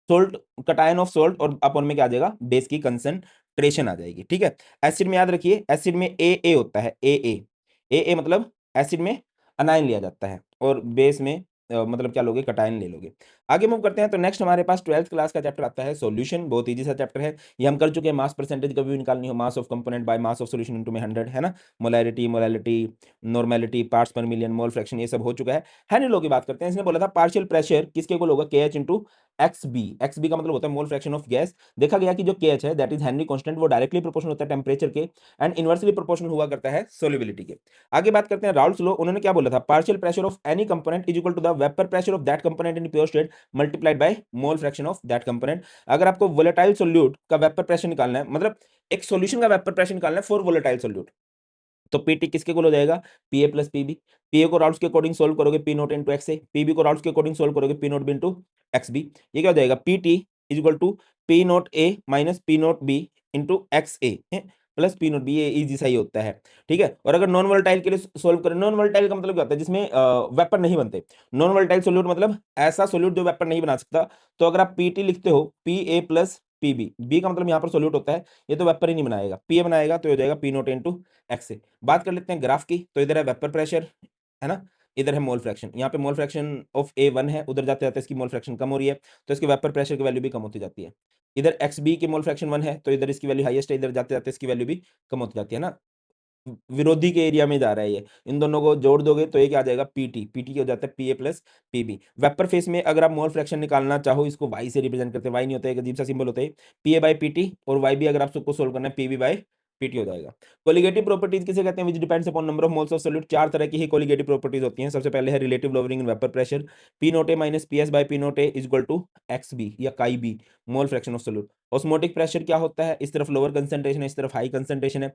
salt cation of salt, और अपन में क्या आ जाएगा, बेस की कंसंट्रेशन आ जाएगी। ठीक है, एसिड में याद रखिए, एसिड में ए होता है, ए मतलब एसिड में अनायन लिया जाता है, और बेस में मतलब क्या लोगे, कटायन ले लोगे। आगे मूव करते हैं, तो नेक्स्ट हमारे पास 12th क्लास का चैप्टर आता है सॉल्यूशन, बहुत इजी सा चैप्टर है, ये हम कर चुके हैं। मास परसेंटेज कभी भी निकालनी हो, mass of component by mass of solution into में 100, है ना। मोलैरिटी, मोलैलिटी, नॉर्मेलिटी, पार्ट्स पर मिलियन, मोल फ्रैक्शन, ये सब हो चुका है। हेनरी लॉ की बात करते हैं, इसने बोला था पार्शियल प्रेशर किसके इक्वल होगा, K H into X B. X B का मतलब होता है मोल फ्रैक्शन ऑफ गैस। देखा गया कि जो के एच है दैट इज हेनरी कांस्टेंट, वो डायरेक्टली प्रोपोर्शनल होता है टेम्परेचर के, एंड इनवर्सली प्रोपोर्शनल हुआ करता है सोल्युबिलिटी के। आगे बात करते हैं राउल्स लॉ, उन्होंने क्या बोला था, partial pressure of any component is equal to the vapour pressure of that component in pure state multiplied by mole fraction of that component. अगर आपको वोलेटाइल सोल्यूट का वेपर प्रेशर निकालना है, मतलब एक सॉल्यूशन का वेपर प्रेशर निकालना है फॉर वोलेटाइल सोल्यूट, तो पीटी किसके इक्वल हो जाएगा, पीए प्लस पीबी। पीए को राउल्स के अकॉर्डिंग सोल्व करोगे P naught into X A, PB को राउल्स के अकॉर्डिंग सोल्व करोगे P naught B into X B. ये क्या हो जाएगा, PT is equal to P naught A minus P naught B into X A plus P naught B, ये easy सा ही होता है, ठीक है। और अगर नॉन वोलेटाइल के लिए सोल्व करें, नॉन वोलेटाइल का मतलब क्या होता है, जिसमें वेपर नहीं बनते। नॉन वोलेटाइल सोल्यूट मतलब ऐसा सोल्यूट जो वेपर नहीं बना सकता। तो अगर आप पीटी लिखते हो, P A plus PB, B का मतलब यहाँ पर सोल्यूट होता है, ये तो वेपर ही नहीं बनाएगा, पी ए बनाएगा, तो हो जाएगा पी नोट इंटू एक्स ए। बात कर लेते हैं ग्राफ की। तो इधर है वेपर प्रेशर, है ना, इधर है मोल फ्रैक्शन। यहाँ पे मोल फ्रैक्शन ऑफ ए 1 है, उधर जाते जाते इसकी मोल फ्रैक्शन कम हो रही है, तो इसके वेपर प्रेशर की वैल्यू भी कम होती जाती है। इधर एक्स बी की मोल फ्रैक्शन 1 है, तो इधर इसकी वैल्यू हाईएस्ट है, इधर जाते जाते इसकी वैल्यू भी कम होती जाती है ना। विरोधी के एरिया में जा रहा है ये। इन दोनों को जोड़ दोगे तो ये क्या आ जाएगा, पीटी। पीटी क्या हो जाता है, P A plus PB. Vapour phase में अगर आप मोल फ्रैक्शन निकालना चाहो, इसको वाई से रिप्रेजेंट करते हैं, वाई नहीं होता है, एक अजीब सा सिंबल होता है, पी ए बाई पीटी। और वाई भी अगर आप सबको सोल्व करना है, पीबी बाई पीटी हो जाएगा। कोलिगेटिव प्रॉपर्टीज किसे कहते हैं, which depends upon number of moles of solute. चार तरह की ही कोलिगेटिव प्रॉपर्टीज होती हैं। सबसे पहले है relative lowering in vapour pressure, P naught A minus P S by P naught A is equal to X B या chi B, mole fraction of solute. Osmotic pressure क्या होता है, इस तरफ लोअर कंसंट्रेशन है, इस तरफ हाई कंसंट्रेशन है,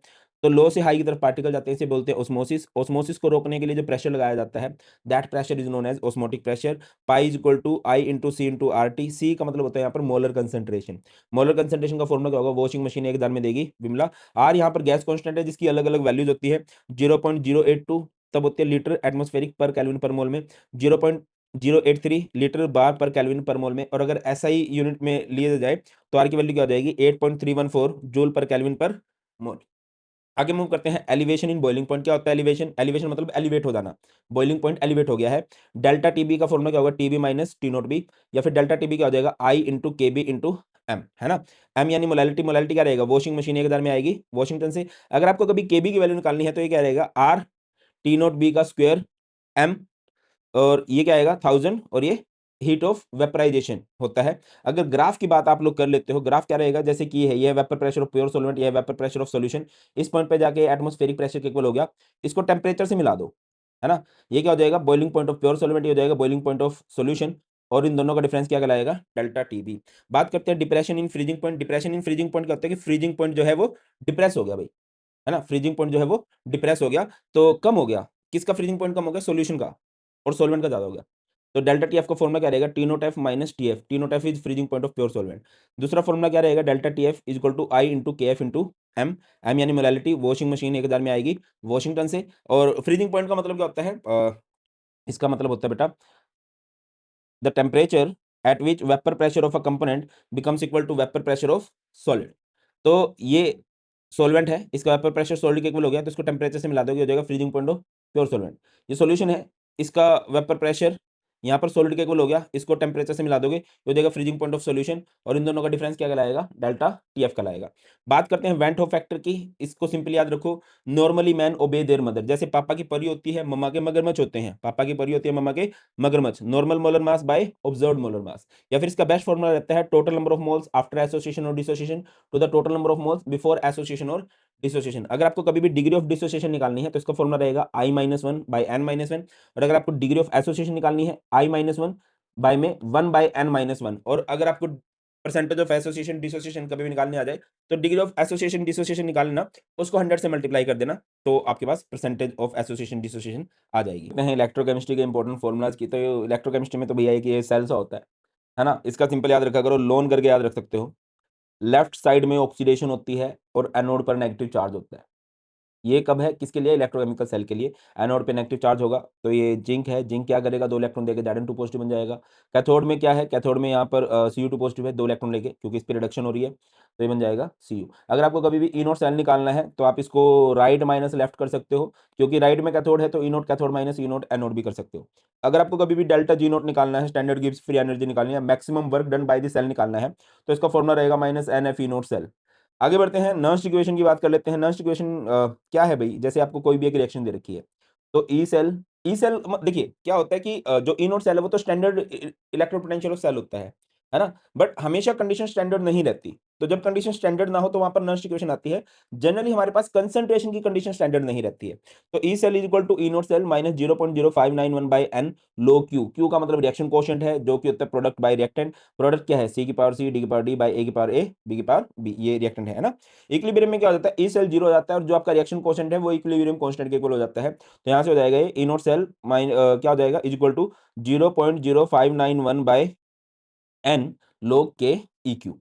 तो लो से हाई की तरफ पार्टिकल जाते हैं, इसे बोलते हैं ओस्मोसिस। ओस्मोसिस को रोकने के लिए जो प्रेशर लगाया जाता है, that pressure is known as osmotic pressure. Pi is equal to I into C into R T. C का मतलब होता है यहाँ पर मोलर कंसंट्रेशन। मोलर कंसंट्रेशन का फॉर्मूला क्या होगा, वॉशिंग मशीन 1,000 में देगी विमला। आर यहाँ पर गैस कॉन्स्टेंट है, जिसकी अलग अलग वैल्यूज होती है। 0.082 तब होती है लीटर एटमॉस्फेरिक पर केल्विन पर मोल में, 0.083 लीटर बार पर केल्विन पर मोल में। और अगर एसआई यूनिट में लिया जाए तो आर की वैल्यू क्या हो जाएगी, 8.314 जूल पर केल्विन पर मोल। आगे मूव करते हैं, एलिवेशन इन बॉइलिंग पॉइंट। क्या होता है एलिवेशन, एलिवेशन मतलब एलिवेट हो जाना। बॉइलिंग पॉइंट एलिवेट हो गया है। डेल्टा टीबी का फॉर्मूला क्या होगा, TB minus T naught B, या फिर डेल्टा टीबी क्या हो जाएगा, I into K B into M, है ना। एम यानी मोलैलिटी, मोलैलिटी क्या रहेगा, वॉशिंग मशीन 1,000 में आएगी वॉशिंगटन से। अगर आपको कभी केबी की वैल्यू निकालनी है तो ये क्या रहेगा, आर टी नोट बी का स्क्वायर एम, और ये क्या आएगा 1000, और ये हीट ऑफ वेपराइजेशन होता है। अगर ग्राफ की बात आप लोग कर लेते हो, ग्राफ क्या रहेगा, जैसे कि ये है vapour pressure of pure solvent, ये है वेपर प्रेशर ऑफ सॉल्यूशन। इस पॉइंट पे जाके एटमॉस्फेरिक प्रेशर के इक्वल हो गया, इसको टेम्परेचर से मिला दो, है ना। ये क्या हो जाएगा, boiling point of pure solvent, ये हो जाएगा बॉइलिंग पॉइंट ऑफ सॉल्यूशन, और इन दोनों का डिफरेंस क्या कहलाएगा, डेल्टा टीबी। बात करते हैं depression in freezing point. Depression in freezing point कहते हैं कि फ्रीजिंग पॉइंट जो है वो डिप्रेस हो गया भाई, है ना। फ्रीजिंग पॉइंट जो है वो डिप्रेस हो गया, तो कम हो गया। किसका फ्रीजिंग पॉइंट कम हो गया, सॉल्यूशन का, और सॉल्वेंट का ज्यादा हो गया। तो डेल्टा टी एफ का फॉर्मूला क्या रहेगा, T naught F minus T F. T naught F is freezing point of pure solvent. दूसरा फॉर्मूला क्या रहेगा, delta T F is equal to I into K F into M. M यानी molality, washing machine 1,000 में आएगी Washington से। और freezing point का मतलब क्या होता है, इसका मतलब होता है बेटा, the temperature at which vapour pressure of a component becomes equal to vapour pressure of solid. तो ये सॉल्वेंट है, इसका वेपर प्रेशर सॉलिड के इक्वल हो गया, तो इसको टेम्परेचर से मिला दोगे, हो जाएगा freezing point of pure solvent. ये सॉल्यूशन है, इसका वेपर प्रेशर यहाँ पर सॉलिड के इक्वल हो गया, इसको टेम्परेचर से मिला दोगे, हो जाएगा फ्रीजिंग पॉइंट ऑफ सॉल्यूशन। और इन दोनों का डिफरेंस क्या कहलाएगा, डेल्टा टीएफ कहलाएगा। बात करते हैं वेंट होफ फैक्टर की। इसको सिंपली याद रखो, नॉर्मली मैन ओबे देयर मदर। जैसे पापा की परी होती है, मम्मा के मगरमच्छ होते हैं। पापा की परी होती है, मम्मा के मगरमच्छ। Normal molar mass by observed molar mass. या फिर इसका बेस्ट फॉर्मूला रहता है total number of moles after association और dissociation to the total number of moles before association और डिसोसिएशन। अगर आपको कभी भी डिग्री ऑफ डिसोसिएशन निकालनी है तो इसका फॉर्मूला रहेगा i minus one by n minus one. और अगर आपको डिग्री ऑफ एसोसिएशन निकालनी है, आई माइनस वन बाई में one by n minus one. और अगर आपको परसेंटेज ऑफ एसोसिएशन डिसोसिएशन कभी भी निकालने आ जाए, तो डिग्री ऑफ एसोसिएशन डिसोसिएशन निकालना, उसको 100 से मल्टीप्लाई कर देना, तो आपके पास परसेंटेज ऑफ एसोसिएशन डिसोसिएशन आ जाएगी। हैं इलेक्ट्रोकेमिस्ट्री के इंपॉर्टेंट फॉर्मुलाज की, तो इलेक्ट्रोकेमिस्ट्री में तो भैया कि ये सेल सा होता है ना। इसका सिंपल याद रखा करो, लोन करके याद रख सकते हो। लेफ्ट साइड में ऑक्सीडेशन होती है और एनोड पर नेगेटिव चार्ज होता है। ये कब है, किसके लिए, इलेक्ट्रोकेमिकल सेल के लिए। एनोड पे नेगेटिव चार्ज होगा, तो ये जिंक है, जिंक क्या करेगा, 2 इलेक्ट्रॉन देके Zn2 पॉजिटिव बन जाएगा। कैथोड में क्या है, कैथोड में यहाँ पर Cu2 पॉजिटिव है, 2 इलेक्ट्रॉन लेके, क्योंकि इस पर रिडक्शन हो रही है, तो ये बन जाएगा Cu। अगर आपको कभी भी ई नोट सेल निकालना है तो आप इसको राइट माइनस लेफ्ट कर सकते हो, क्योंकि राइट में कैथोड है, तो ई नोट कैथोड माइनस ई नोट एनोड भी कर सकते हो। अगर आपको कभी भी डेल्टा जी नोट निकालना है, स्टैंडर्ड गिब्स फ्री एनर्जी निकालनी है, maximum work done by the cell निकालना है, तो इसका फॉर्मूला रहेगा minus N F E naught cell. आगे बढ़ते हैं, नर्स्ट इक्वेशन की बात कर लेते हैं। नर्स्ट इक्वेशन क्या है भाई, जैसे आपको कोई भी एक रिएक्शन दे रखी है, तो ई सेल देखिए क्या होता है कि जो ई नोट सेल है वो तो standard electro potential of cell होता है ना। बट हमेशा कंडीशन स्टैंडर्ड नहीं रहती, तो जब कंडीशन स्टैंडर्ड ना हो तो वहां पर नर्स्ट इक्वेशन आती है। जनरली हमारे पास कंसंट्रेशन की कंडीशन स्टैंडर्ड नहीं रहती है, तो E cell is equal to E naught cell minus 0.0591 by N log Q. Q का मतलब रिएक्शन कोशेंट है, जो कि होता है प्रोडक्ट बाय रिएक्टेंट। प्रोडक्ट क्या है, सी की पावर सी, डी की पावर डी बाई ए की पावर ए, बी की पावर बी, ये रिएक्टेंट है ना। इक्विलिब्रियम में क्या हो जाता है, ई सेल जीरो हो जाता है, और जो आपका रिएक्शन कोशेंट है वो इक्विलिब्रियम कांस्टेंट के इक्वल हो जाता है। तो यहाँ से हो जाएगा ये ई नोट सेल क्या हो जाएगा, is equal to 0.0591 by N log K EQ।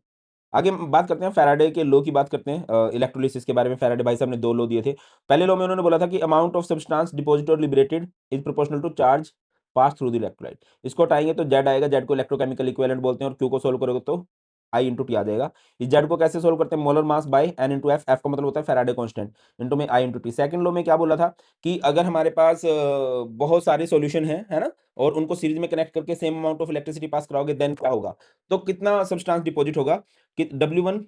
आगे हम बात करते हैं फैराडे के लॉ की बात करते हैं, इलेक्ट्रोलिसिस के बारे में। फैराडे भाई साहब ने 2 लॉ दिए थे। पहले लॉ में उन्होंने बोला था कि अमाउंट ऑफ सब्सटेंस डिपॉजिट और liberated is proportional to charge pass through the electrolyte. इसको हटाएंगे तो जेड आएगा, जेड को इलेक्ट्रोकेमिकल इक्विवेलेंट बोलते हैं, और क्यू को सोल्व करोगे तो आई इंटू टी आ जाएगा। इस जेड को कैसे सोल्व करते हैं, molar mass by N into F, F का मतलब होता है फैराडे कांस्टेंट, इंटू में I into T. Second law में क्या बोला था कि अगर हमारे पास बहुत सारे सॉल्यूशन है ना, और उनको सीरीज में कनेक्ट करके same amount of electricity pass कराओगे देन क्या होगा, तो कितना सब्सटेंस डिपॉजिट होगा कि W1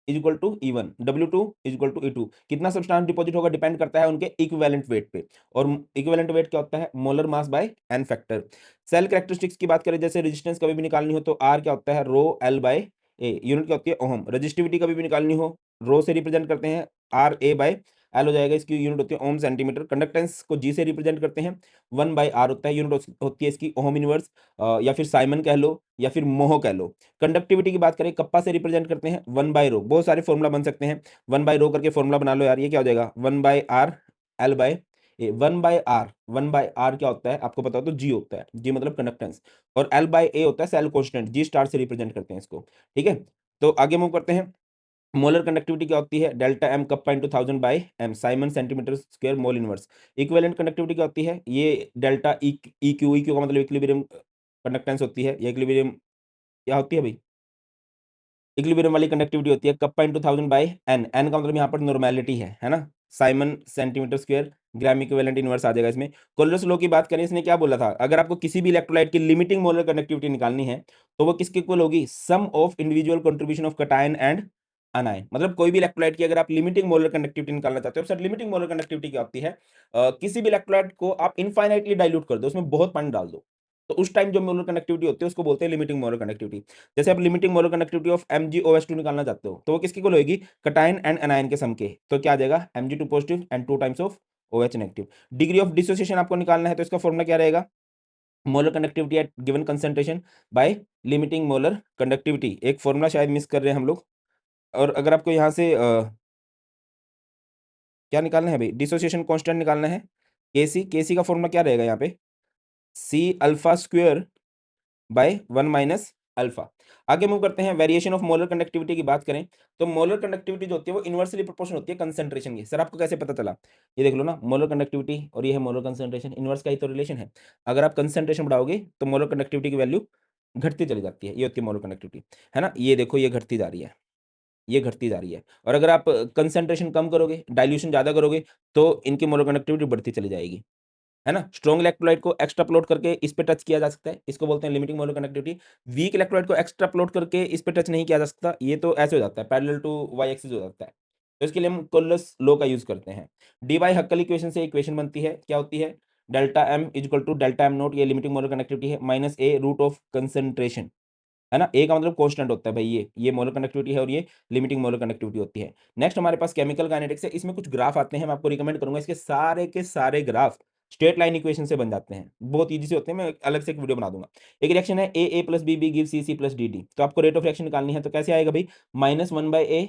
is equal to E1, W2 is equal to E2। कितना सब्सटेंस डिपॉजिट होगा डिपेंड करता है उनके इक्विवेलेंट वेट पे, और इक्विवेलेंट वेट क्या होता है, molar mass by N factor. Cell characteristics की बात करें, जैसे रेजिस्टेंस कभी भी निकालनी हो तो R क्या होता है, रो L बाय ए, यूनिट क्या होती है ओहम। रजिस्टिविटी कभी भी निकालनी हो, रो से रिप्रेजेंट करते हैं, RA बाय एल हो जाएगा, इसकी यूनिट होती है ओम सेंटीमीटर। कंडक्टेंस को G से रिप्रेजेंट करते हैं, 1/R होता है, यूनिट होती है इसकी ओहम इनवर्स, या फिर साइमन कह लो या फिर मोह कह लो। कंडक्टिविटी की बात करें, कप्पा से रिप्रेजेंट करते हैं 1/रो। बहुत सारे फॉर्मुला बन सकते हैं, 1/रो करके फॉर्मुला बना लो यार, ये क्या हो जाएगा 1/R L बाय ए। 1/R क्या होता है आपको पता हो तो G होता है, G मतलब कंडक्टेंस, और L बाय ए होता है सेल कांस्टेंट, G स्टार से रिप्रेजेंट करते हैं इसको। ठीक है, तो आगे मूव करते हैं। मोलर कंडक्टिविटी क्या होती है, delta M kappa into 1000 by M, siemens centimetre square mole inverse. Equivalent conductivity क्या होती है, ये डेल्टा ई क्यू का मतलब इक्विलिब्रियम कंडक्टेंस होती है, ये इक्विलिब्रियम क्या होती है भाई, इक्विलिब्रियम वाली कंडक्टिविटी होती है, kappa into 1000 by n, n का मतलब यहाँ पर नॉर्मेलिटी है ना, siemens centimetre square gram equivalent inverse आ जाएगा इसमें। कोलरस लॉ की बात करें, इसने क्या बोला था, अगर आपको किसी भी इलेक्ट्रोलाइट की लिमिटिंग मोलर कंडक्टिविटी निकालनी है तो वो किसके इक्वल होगी, sum of individual contribution of cation and anion. मतलब कोई भी इलेक्ट्रोलाइट की अगर आप लिमिटिंग मोलर कंडक्टिविटी निकालना चाहते हो, सर लिमिटिंग मोलर कंडक्टिविटी क्या होती है, किसी भी इलेक्ट्रोलाइट को आप इनफाइनाइटली डाइल्यूट कर दो, उसमें बहुत पानी डाल दो, तो उस टाइम जो मोलर कंडक्टिविटी होती है उसको बोलते हैं लिमिटिंग मोलर कंडक्टिविटी। जैसे आप limiting molar conductivity of MgOH2 निकालना चाहते हो तो वो किसकी इक्वल होगी, कटायन एंड अनायन के सम के, तो क्या आ जाएगा Mg2 positive and 2 times of OH negative. Degree of dissociation आपको निकालना है तो इसका फॉर्मूला क्या रहेगा, molar conductivity at given concentration by limiting molar conductivity. एक फॉर्मूला शायद मिस कर रहे हैं हम लोग, और अगर आपको यहाँ से क्या निकालना है भाई, डिसोसिएशन कांस्टेंट निकालना है, Kc का फॉर्मूला क्या रहेगा यहाँ पे, C alpha square by 1 minus alpha. आगे मूव करते हैं, वेरिएशन ऑफ मोलर कंडक्टिविटी की बात करें तो मोलर कंडक्टिविटी जो होती है वो इनवर्सली प्रोपोर्शनल होती है कंसंट्रेशन की। सर आपको कैसे पता चला, ये देख लो ना, मोलर कंडक्टिविटी और ये है मोलर कंसंट्रेशन, इनवर्स का ही तो रिलेशन है। अगर आप कंसंट्रेशन बढ़ाओगे तो मोलर कंडक्टिविटी की वैल्यू घटती चली जाती है, ये होती है मोलर कंडक्टिविटी, है ना। ये देखो ये घटती जा रही है, ये घटती जा रही है, और अगर आप कंसंट्रेशन कम करोगे, डाइल्यूशन ज्यादा करोगे, तो इनकी मोलर कंडक्टिविटी बढ़ती चली जाएगी, है ना। स्ट्रॉन्ग इलेक्ट्रोलाइट को एक्स्ट्रापोलेट करके इस पे टच किया जा सकता है, इसको बोलते हैं limiting molar conductivity. Weak electrolyte को एक्स्ट्रापोलेट करके इस पे टच नहीं किया जा सकता, ये तो ऐसे हो जाता है, पैरेलल टू वाई एक्सिस हो जाता है, तो इसके लिए हम कोलस लॉ का यूज करते हैं। डी बाई हक्कल इक्वेशन से इक्वेशन बनती है, क्या होती है, delta M is equal to delta M naught, ये लिमिटिंग मोलर कंडक्टिविटी है, minus A root of concentration, है ना। ए का मतलब कांस्टेंट होता है भाई, ये मोलर कंडक्टिविटी है और ये लिमिटिंग मोलर कंडक्टिविटी होती है। नेक्स्ट हमारे पास केमिकल काइनेटिक्स है, इसमें कुछ ग्राफ आते हैं, मैं आपको रिकमेंड करूंगा, इसके सारे के सारे ग्राफ स्ट्रेट लाइन इक्वेशन से बन जाते हैं, बहुत ईजी से होते हैं, मैं अलग से एक वीडियो बना दूंगा। एक रिएक्शन है A plus B B give C plus D D, तो आपको रेट ऑफ रिएक्शन निकालनी है, तो कैसे आएगा भाई, -1/a,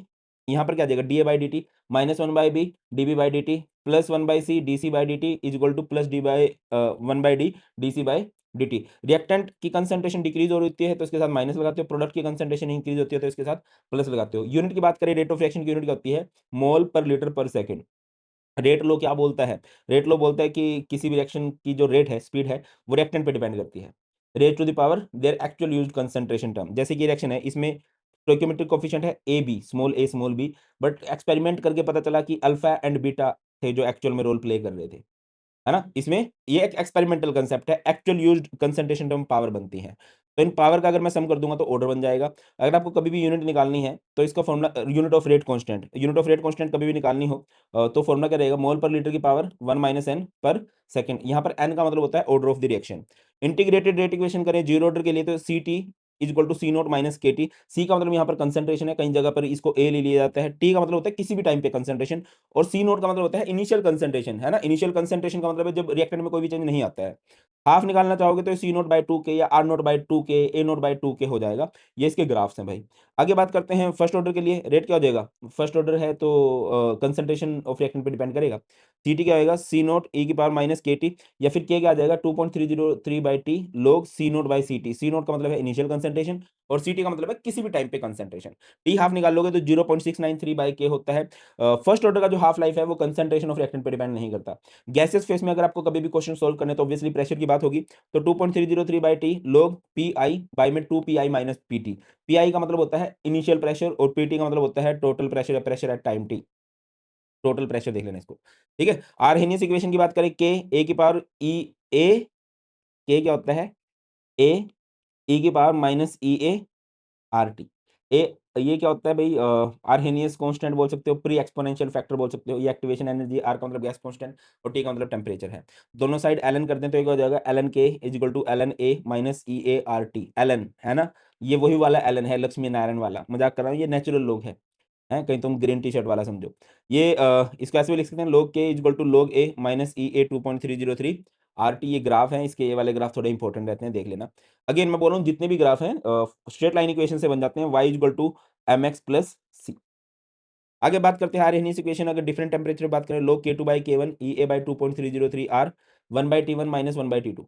यहाँ पर क्या आ जाएगा D A by D T, -1/b D B by D T, plus 1/c D C by D T is equal to plus D by 1/d D C by dt। Reactant की concentration decrease हो रही है तो इसके साथ minus लगाते हो, product की कंसंट्रेशन इंक्रीज होती है तो इसके साथ प्लस लगाते हो। यूनिट की बात करें, रेट ऑफ रिएक्शन की यूनिट क्या होती है, मोल पर लीटर पर सेकंड। रेट लो क्या बोलता है, रेट लो बोलता है कि किसी भी रिएक्शन की जो रेट है, स्पीड है, वो रिएक्टेंट पे डिपेंड करती है, rate to the power their actual used concentration term. जैसे कि रिएक्शन है, इसमें स्टोइकियोमेट्रिक कोएफिशिएंट है A small B, but experiment करके पता चला कि अल्फा एंड बीटा थे जो एक्चुअल में रोल प्ले कर रहे थे, है ना। इसमें ये एक एक्सपेरिमेंटल कांसेप्ट है, actual used concentration term power बनती है, तो इन पावर का अगर मैं सम कर दूंगा तो ऑर्डर बन जाएगा। अगर आपको कभी भी यूनिट निकालनी है तो इसका formula unit of rate constant, unit of rate constant कभी भी निकालनी हो तो फॉर्मूला क्या रहेगा, मोल पर लीटर की power 1 minus N per second. यहाँ पर एन का मतलब होता है order of the reaction. Integrated rate equation करें जीरो ऑर्डर के लिए तो C T is equal to C naught minus K T. C का मतलब यहाँ पर कंसंट्रेशन है, कई जगह पर इसको ए ले लिया जाता है। टी का मतलब होता है किसी भी टाइम पे कंसंट्रेशन, और सी नोट का मतलब होता है इनिशियल कंसंट्रेशन, है ना। इनिशियल कंसंट्रेशन का मतलब है जब रिएक्टेंट में कोई भी चेंज नहीं आता है। हाफ निकालना चाहोगे तो सी नोट बाई टू के या आर नोट बाई टू के ए नोट बाई टू के हो जाएगा। ये इसके ग्राफ्स हैं भाई। आगे बात करते हैं फर्स्ट ऑर्डर के लिए, रेट क्या हो जाएगा, फर्स्ट ऑर्डर है तो कंसंट्रेशन ऑफ रिएक्टेंट पे डिपेंड करेगा। Ct क्या होएगा? C नॉट e की पावर माइनस kT, या फिर K क्या आ जाएगा? 2.303/T log C not by Ct। C not का मतलब है इनिशियल कंसंट्रेशन और Ct का मतलब है किसी भी टाइम पे कंसंट्रेशन। T हाफ निकाल लोगे तो 0.693/K होता है। फर्स्ट ऑर्डर का जो हाफ लाइफ है वो कंसंट्रेशन ऑफ रिएक्टेंट पे डिपेंड नहीं करता। गैसियस फेस में अगर आपको कभी भी क्वेश्चन सोल्व करने तो ऑब्वियसली प्रेशर की बात होगी, तो 2.303/T log Pi बाई में 2Pi माइनस Pt। Pi का मतलब होता है इनिशियल प्रेशर और Pt का मतलब होता है टोटल प्रेशर या pressure at time t। Total pressure देख लेना इसको, ठीक है। आर्हेनियस इक्वेशन की बात करें, के ए की पावर ई ए, के क्या होता है? ए ई की power minus E A R T. A ये क्या होता है भाई? आर्हेनियस कांस्टेंट बोल सकते हो, प्री एक्सपोनेंशियल फैक्टर बोल सकते हो। ये एक्टिवेशन एनर्जी, आर का मतलब गैस कांस्टेंट और टी का मतलब टेम्परेचर है। दोनों साइड एलन कर दें तो एक हो जाएगा L N K is equal to L N A minus E A R T. L N है ना, ये वही वाला एलन है, लक्ष्मी नारायण वाला, मजाक कर रहा हूँ, ये नेचुरल लोग है। हैं, कहीं तुम ग्रीन टी शर्ट वाला समझो। ये इसको ऐसे भी लिख सकते हैं, log k equal to log a minus E A 2.303 R T. ये ग्राफ है, इसके ये वाले ग्राफ थोड़े इंपॉर्टेंट रहते हैं, देख लेना। अगेन मैं बोल रहा हूँ जितने भी ग्राफ हैं स्ट्रेट लाइन इक्वेशन से बन जाते हैं, y equal to m x plus c. आगे बात करते हैं आर्हेनियस इक्वेशन, अगर डिफरेंट टेम्परेचर बात करें, log k2 by k1 E A by 2.303 R 1/T1 minus 1/T2,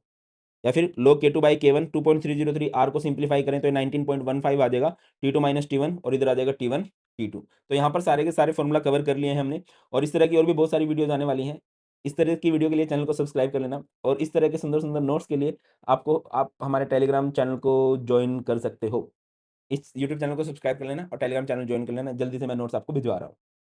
या फिर log k2 by k1 2.303 r को सिंप्लीफाई करें तो 19.15 आ जाएगा, T2 माइनस T1 और इधर आ जाएगा T1 T2। तो यहाँ पर सारे के सारे फॉर्मूला कवर कर लिए हैं हमने, और इस तरह की और भी बहुत सारी वीडियोज आने वाली हैं। इस तरह की वीडियो के लिए चैनल को सब्सक्राइब कर लेना, और इस तरह के सुंदर सुंदर नोट्स के लिए आप हमारे टेलीग्राम चैनल को ज्वाइन कर सकते हो। इस यूट्यूब चैनल को सब्सक्राइब कर लेना और टेलीग्राम चैनल ज्वाइन कर लेना, जल्दी से मैं नोट्स आपको भिजवा रहा हूँ।